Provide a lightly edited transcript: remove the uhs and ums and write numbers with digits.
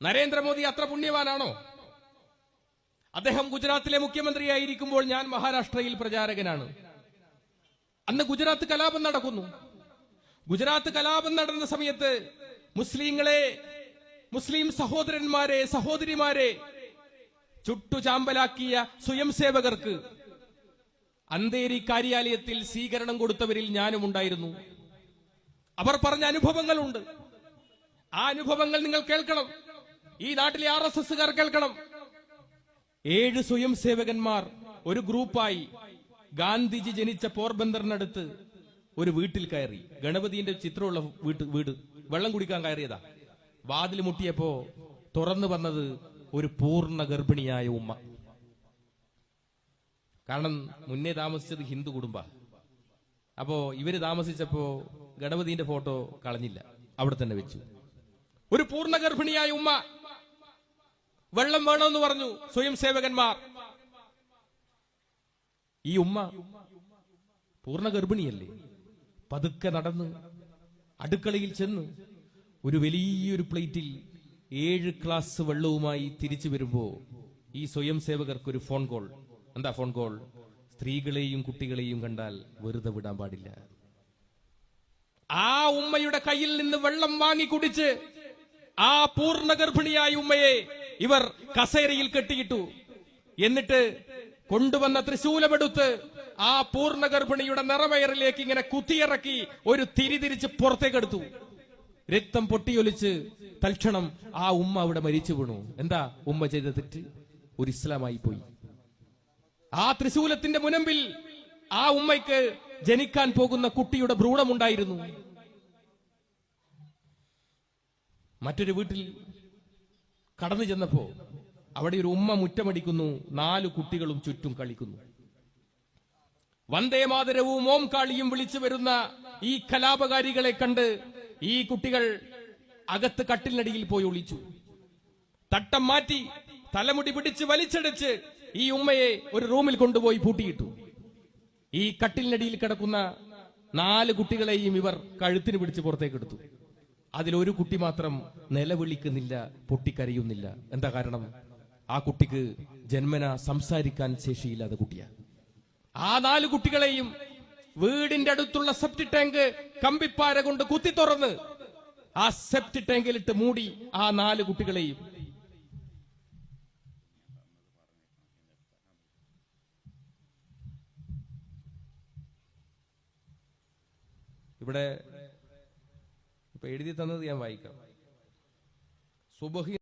നരേന്ദ്രമോദി അത്ര പുണ്യവാനാണോ? അദ്ദേഹം ഗുജറാത്തിലെ മുഖ്യമന്ത്രിയായിരിക്കുമ്പോൾ ഞാൻ മഹാരാഷ്ട്രയിൽ പ്രചാരകനാണ്. അന്ന് ഗുജറാത്ത് കലാപം നടക്കുന്നു. ഗുജറാത്ത് കലാപം നടന്ന സമയത്ത് മുസ്ലിം സഹോദരന്മാരെ സഹോദരിമാരെ ചുട്ടുചാമ്പലാക്കിയ സ്വയം സേവകർക്ക് അന്തേരി കാര്യാലയത്തിൽ സ്വീകരണം കൊടുത്തവരിൽ ഞാനും ഉണ്ടായിരുന്നു. അവർ പറഞ്ഞ അനുഭവങ്ങളുണ്ട്. ആ അനുഭവങ്ങൾ നിങ്ങൾ കേൾക്കണം. ഈ നാട്ടിലെ RSSകാർ കേൾക്കണം. 7 സ്വയം സേവകന്മാർ ഒരു ഗ്രൂപ്പായി ഗാന്ധിജി ജനിച്ച പോർബന്ദറിനടുത്ത് ഒരു വീട്ടിൽ കയറി. ഗണപതിന്റെ ചിത്രമുള്ള വീട് വെള്ളം കുടിക്കാൻ കയറിയതാ. വാതിൽ മുട്ടിയപ്പോ തുറന്നു വന്നത് ഒരു പൂർണ്ണ ഗർഭിണിയായ ഉമ്മ. കാരണം മുന്നേ താമസിച്ചത് ഹിന്ദു കുടുംബ. അപ്പോ ഇവര് താമസിച്ചപ്പോ ഗണപതിന്റെ ഫോട്ടോ കളഞ്ഞില്ല, അവിടെ തന്നെ വെച്ചു. ഒരു പൂർണ്ണ ഗർഭിണിയായ ഉമ്മ. വെള്ളം വേണമെന്ന് പറഞ്ഞു സ്വയം സേവകന്മാർ. ഈ ഉമ്മ പൂർണ്ണ ഗർഭിണിയല്ലേ, പതുക്കെ നടന്ന് അടുക്കളയിൽ ചെന്ന് ഒരു വലിയൊരു പ്ലേറ്റിൽ 7 ഗ്ലാസ് വെള്ളവുമായി തിരിച്ചു വരുമ്പോ ഈ സ്വയം സേവകർക്ക് ഒരു ഫോൺ കോൾ. എന്താ ഫോൺ കോൾ? സ്ത്രീകളെയും കുട്ടികളെയും കണ്ടാൽ വെറുതെ വിടാൻ പാടില്ല. ആ ഉമ്മയുടെ കയ്യിൽ നിന്ന് വെള്ളം വാങ്ങി കുടിച്ച് ആ പൂർണ്ണ ഗർഭിണിയായ ഉമ്മയെ ഇവർ കസേരയിൽ കെട്ടിയിട്ടു. എന്നിട്ട് കൊണ്ടുവന്ന ത്രിശൂലമെടുത്ത് ആ പൂർണ്ണ ഗർഭിണിയുടെ നിറവയറിലേക്ക് ഇങ്ങനെ കുത്തിയിറക്കി ഒരു തിരിതിരിച്ച് പുറത്തേക്കെടുത്തു. രക്തം പൊട്ടിയൊലിച്ച് തൽക്ഷണം ആ ഉമ്മ അവിടെ മരിച്ചു വീണു. എന്താ ഉമ്മ ചെയ്ത തെറ്റ്? ഒരു ഇസ്ലാമായി പോയി. ആ ത്രിശൂലത്തിന്റെ മുനമ്പിൽ ആ ഉമ്മയ്ക്ക് ജനിക്കാൻ പോകുന്ന കുട്ടിയുടെ ഭ്രൂണമുണ്ടായിരുന്നു. മറ്റൊരു വീട്ടിൽ കടന്നു ചെന്നപ്പോ അവിടെ ഒരു ഉമ്മ മുറ്റമടിക്കുന്നു. 4 കുട്ടികളും ചുറ്റും കളിക്കുന്നു. വന്ദേ മാതരവും ഓം കാളിയും വിളിച്ചു വരുന്ന ഈ കലാപകാരികളെ കണ്ട് ഈ കുട്ടികൾ അകത്ത് കട്ടിലിനടിയിൽ പോയി ഒളിച്ചു. തട്ടം മാറ്റി തലമുടി പിടിച്ച് വലിച്ചടിച്ച് ഈ ഉമ്മയെ ഒരു റൂമിൽ കൊണ്ടുപോയി പൂട്ടിയിട്ടു. ഈ കട്ടിലിനടിയിൽ കിടക്കുന്ന 4 കുട്ടികളെയും ഇവർ കഴുത്തിന് പിടിച്ച് പുറത്തേക്കെടുത്തു. അതിലൊരു കുട്ടി മാത്രം നിലവിളിക്കുന്നില്ല, പൊട്ടിക്കരയുന്നില്ല. എന്താ കാരണം? ആ കുട്ടിക്ക് ജന്മന സംസാരിക്കാൻ ശേഷിയില്ലാത്ത കുട്ടിയാ. ആ 4 കുട്ടികളെയും വീടിന്റെ അടുത്തുള്ള സെപ്റ്റി ടാങ്ക് കമ്പിപ്പാര കൊണ്ട് കുത്തി തുറന്ന് ആ സെപ്റ്റി ടാങ്കിലിട്ട് മൂടി ആ 4 കുട്ടികളെയും. ഇവിടെ ഇപ്പൊ എഴുതി തന്നത് ഞാൻ വായിക്കാം. സുബഹി